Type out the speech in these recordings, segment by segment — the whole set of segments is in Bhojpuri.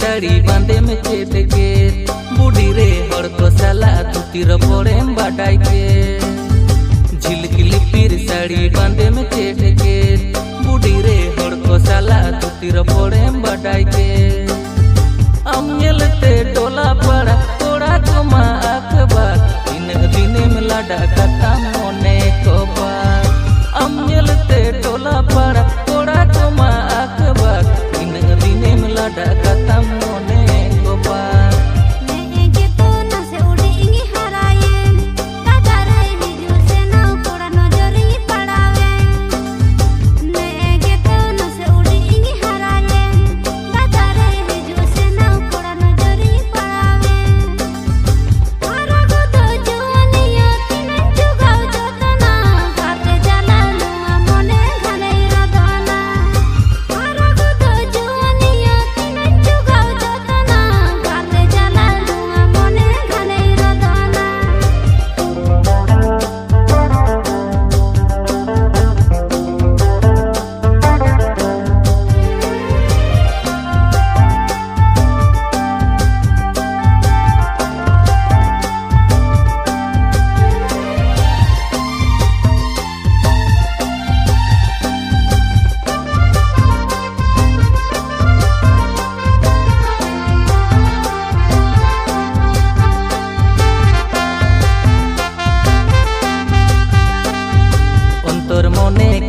साड़ी बांधे में चेत के बूढ़ी रे हर को साला तुतिर पड़े बाटाई के झिलकिली पीर साड़ी बांधे में चेत के बूढ़ी रे हर को साला तुतिर पड़े बाटाई के अमलते टोला पड़ा थोड़ा कमा अखबार इन दिने में लाडा कथा मोने को बार अमलते टोला पड़ा थोड़ा कमा अखबार इन दिने में लाडा कथा मोने को बार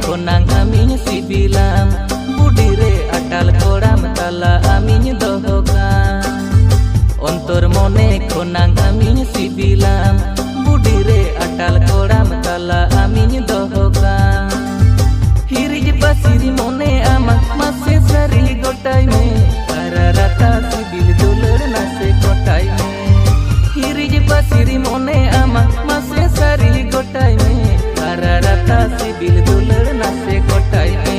konang amin sibilam budi re atal koram tala amin dohokan ontor mone konang amin sibilam budi re atal koram tala amin dohokan hirij basiri mone ama mase sari gotai me ararata sibil dular nase gotai me hirij basiri mone ama mase sari gotai me ararata sibil dular nase gotai me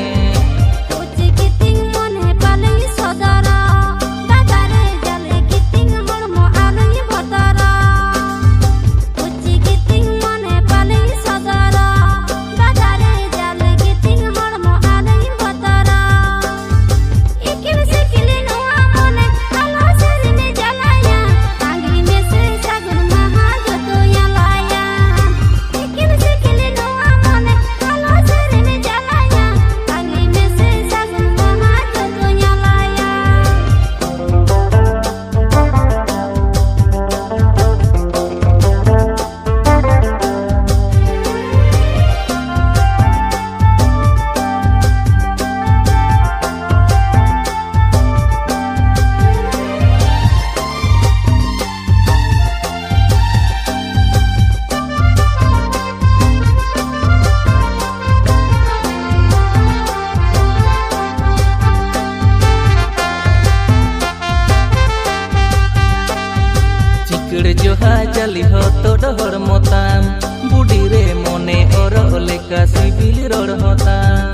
जोहा चली हो तो डहर मोताम बुढ़ी रे मोने और लेका सिबिल रोड होताम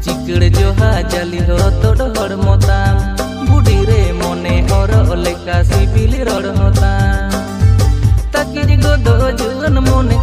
चिकड़ जोहा चली हो तो डहर मोताम बुढ़ी रे मोने और लेका सिबिल रोड होताम तकिर गो दो जुन मोने